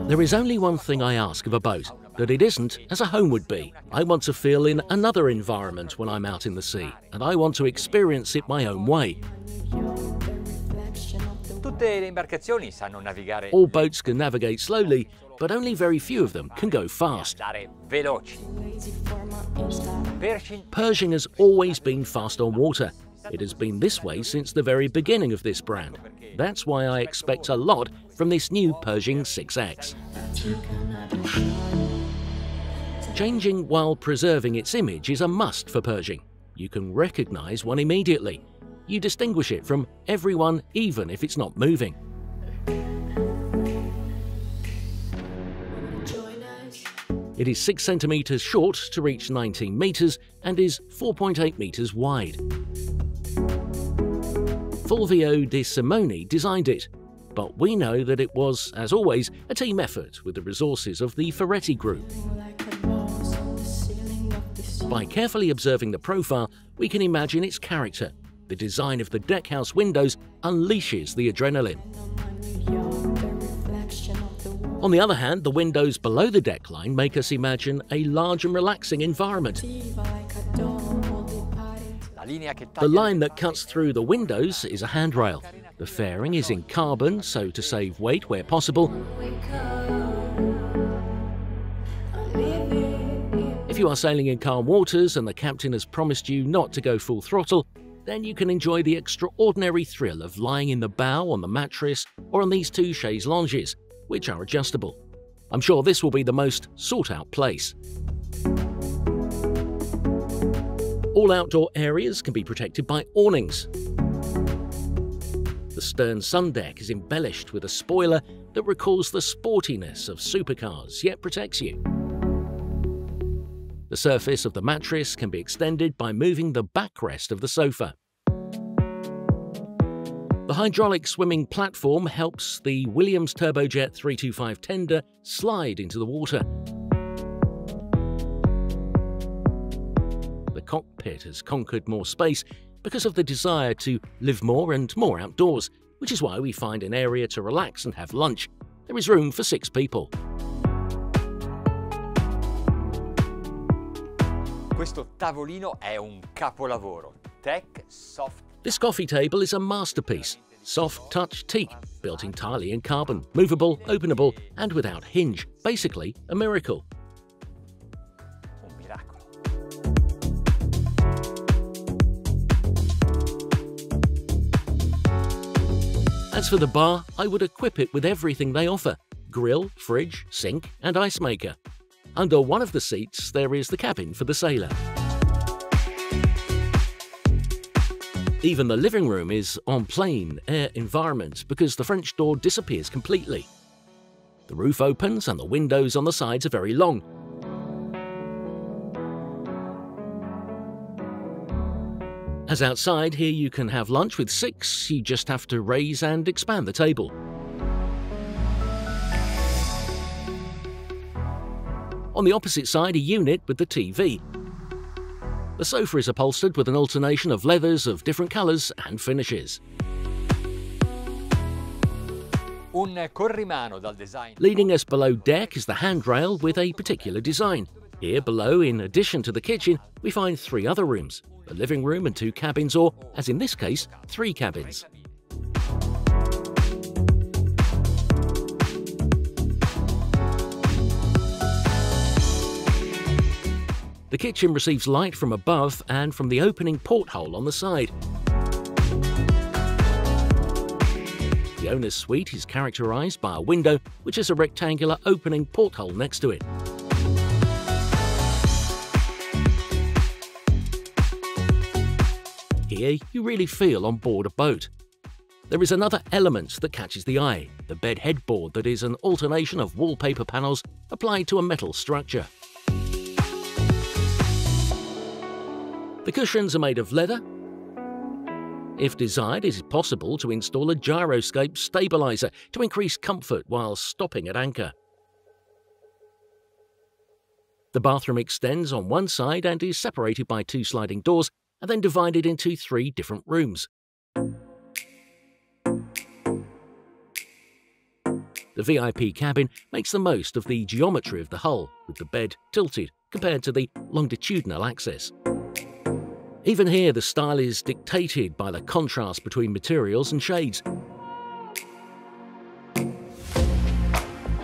There is only one thing I ask of a boat, that it isn't as a home would be. I want to feel in another environment when I'm out in the sea, and I want to experience it my own way. All boats can navigate slowly, but only very few of them can go fast. Pershing has always been fast on water. It has been this way since the very beginning of this brand. That's why I expect a lot from this new Pershing 6X. Changing while preserving its image is a must for Pershing. You can recognize one immediately. You distinguish it from everyone, even if it's not moving. It is 6 centimeters short to reach 19 meters and is 4.8 meters wide. Fulvio De Simone designed it, but we know that it was, as always, a team effort with the resources of the Ferretti Group. By carefully observing the profile, we can imagine its character. The design of the deckhouse windows unleashes the adrenaline. On the other hand, the windows below the deck line make us imagine a large and relaxing environment. The line that cuts through the windows is a handrail. The fairing is in carbon, so to save weight where possible. If you are sailing in calm waters and the captain has promised you not to go full throttle, then you can enjoy the extraordinary thrill of lying in the bow on the mattress or on these two chaise lounges, which are adjustable. I'm sure this will be the most sought-out place. All outdoor areas can be protected by awnings. The stern sun deck is embellished with a spoiler that recalls the sportiness of supercars, yet protects you. The surface of the mattress can be extended by moving the backrest of the sofa. The hydraulic swimming platform helps the Williams Turbojet 325 tender slide into the water. The cockpit has conquered more space because of the desire to live more and more outdoors, which is why we find an area to relax and have lunch. There is room for 6 people. Questo tavolino è un capolavoro. Tech, soft. This coffee table is a masterpiece. Soft touch teak, built entirely in carbon, movable, openable, and without hinge. Basically, a miracle. Un miracolo. As for the bar, I would equip it with everything they offer: grill, fridge, sink, and ice maker. Under one of the seats, there is the cabin for the sailor. Even the living room is en plein air environment because the French door disappears completely. The roof opens and the windows on the sides are very long. As outside, here you can have lunch with 6, you just have to raise and expand the table. On the opposite side, a unit with the TV. The sofa is upholstered with an alternation of leathers of different colours and finishes. Un corrimano dal design. Leading us below deck is the handrail with a particular design. Here below, in addition to the kitchen, we find 3 other rooms: a living room and 2 cabins, or, as in this case, 3 cabins. The kitchen receives light from above and from the opening porthole on the side. The owner's suite is characterized by a window which has a rectangular opening porthole next to it. Here, you really feel on board a boat. There is another element that catches the eye: the bed headboard that is an alternation of wallpaper panels applied to a metal structure. The cushions are made of leather. If desired, it is possible to install a gyroscope stabilizer to increase comfort while stopping at anchor. The bathroom extends on one side and is separated by 2 sliding doors and then divided into 3 different rooms. The VIP cabin makes the most of the geometry of the hull, with the bed tilted compared to the longitudinal axis. Even here, the style is dictated by the contrast between materials and shades.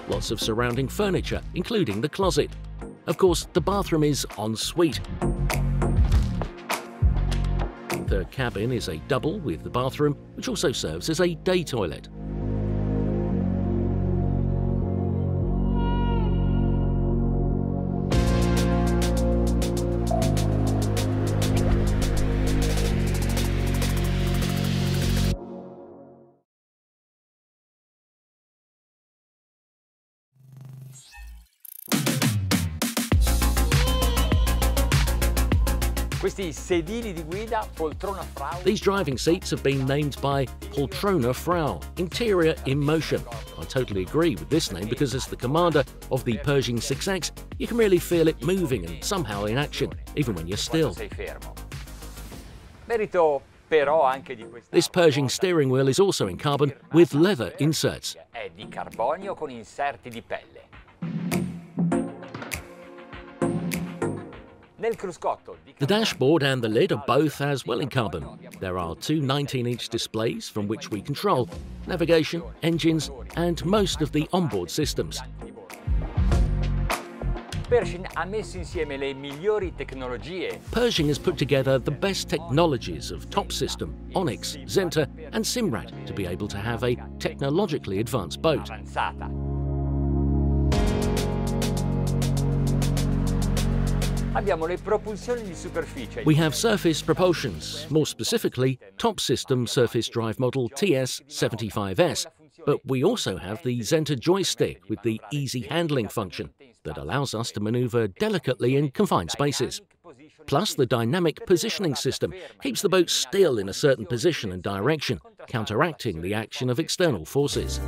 Lots of surrounding furniture, including the closet. Of course, the bathroom is en suite. The third cabin is a double with the bathroom, which also serves as a day toilet. Questi sedili di guida, poltrona Frau. These driving seats have been named by Poltrona Frau, interior in motion. I totally agree with this name because as the commander of the Pershing 6X, you can really feel it moving and somehow in action, even when you're still. This Pershing steering wheel is also in carbon with leather inserts. È di carbonio con inserti di pelle. The dashboard and the lid are both as well in carbon. There are 2 19-inch displays from which we control navigation, engines, and most of the onboard systems. Pershing ha messo insieme le migliori tecnologie. Pershing has put together the best technologies of Top System, Onyx, Zenta, and Simrad to be able to have a technologically advanced boat. We have surface propulsions, more specifically Top System Surface Drive Model TS75S, but we also have the Zenta joystick with the easy handling function that allows us to maneuver delicately in confined spaces. Plus, the dynamic positioning system keeps the boat still in a certain position and direction, counteracting the action of external forces.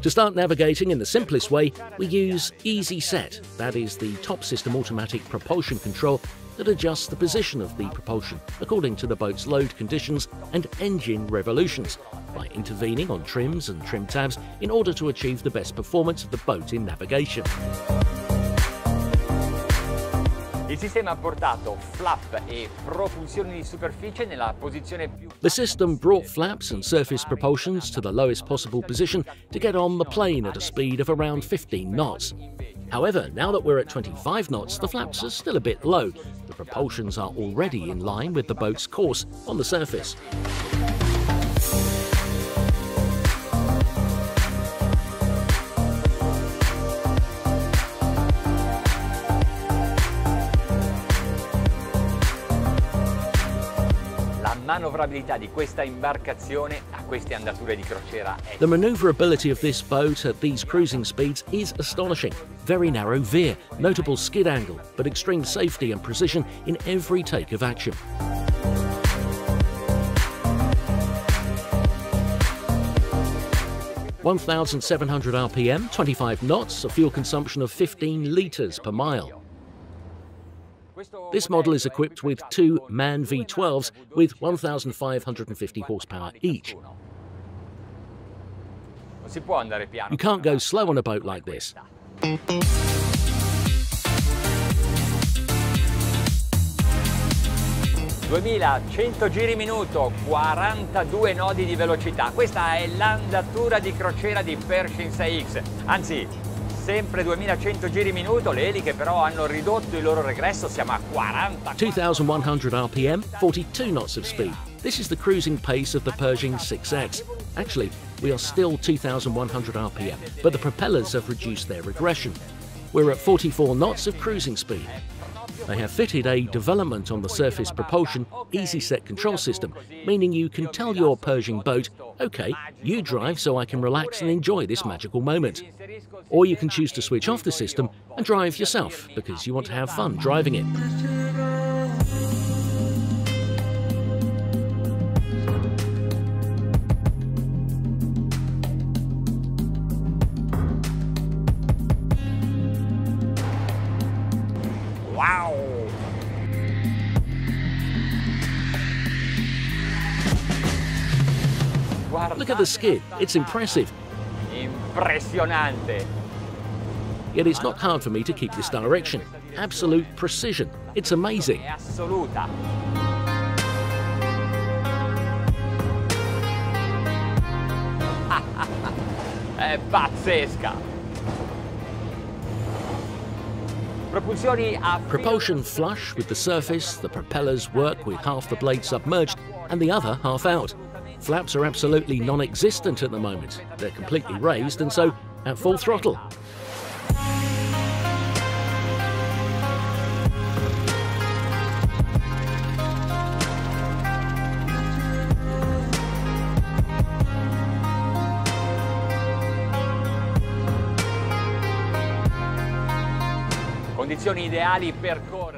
To start navigating in the simplest way, we use Easy Set, that is the Top System automatic propulsion control that adjusts the position of the propulsion according to the boat's load conditions and engine revolutions, by intervening on trims and trim tabs in order to achieve the best performance of the boat in navigation. Il sistema ha portato flap e propulsioni di superficie nella posizione più. The system brought flaps and surface propulsions to the lowest possible position to get on the plane at a speed of around 15 knots. However, now that we're at 25 knots, the flaps are still a bit low. The propulsions are already in line with the boat's course on the surface. Manovrabilità di questa imbarcazione a queste andature di crociera è... The maneuverability of this boat at these cruising speeds is astonishing. Very narrow veer, notable skid angle, but extreme safety and precision in every take of action. (1,700 RPM, 25 knots, a fuel consumption of 15 litres per mile. This model is equipped with 2 MAN V12s with 1,550 horsepower each. You can't go slow on a boat like this. 2100 giri minuto, 42 nodi di velocità. Questa è l'andatura di crociera di Pershing 6X. Anzi, sempre 2100 giri minuto, le eliche però hanno ridotto il loro regresso, siamo a 40. 2,100 RPM, 42 knots of speed. This is the cruising pace of the Pershing 6X. Actually, we are still 2,100 RPM, but the propellers have reduced their regression. We're at 44 knots of cruising speed. They have fitted a development on the surface propulsion easy set control system, meaning you can tell your Pershing boat, okay, you drive so I can relax and enjoy this magical moment. Or you can choose to switch off the system and drive yourself because you want to have fun driving it. Wow! Look at the skid, it's impressive. Impressionante. Yet it's not hard for me to keep this direction. Absolute precision. It's amazing. È assoluta. È pazzesca. Propulsioni a Propulsion flush with the surface, the propellers work with half the blade submerged and the other half out. Flaps are absolutely non-existent at the moment. They're completely raised and so at full throttle.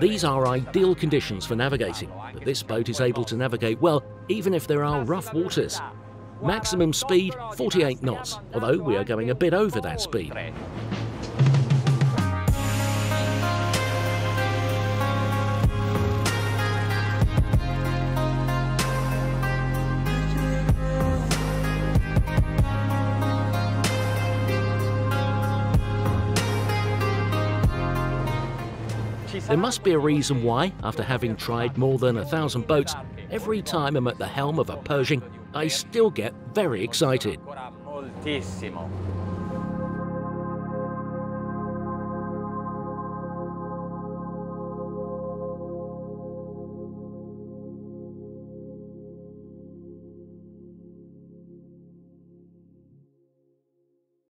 These are ideal conditions for navigating, but this boat is able to navigate well even if there are rough waters. Maximum speed 48 knots, although we are going a bit over that speed. There must be a reason why, after having tried more than 1,000 boats, every time I'm at the helm of a Pershing, I still get very excited. Moltissimo.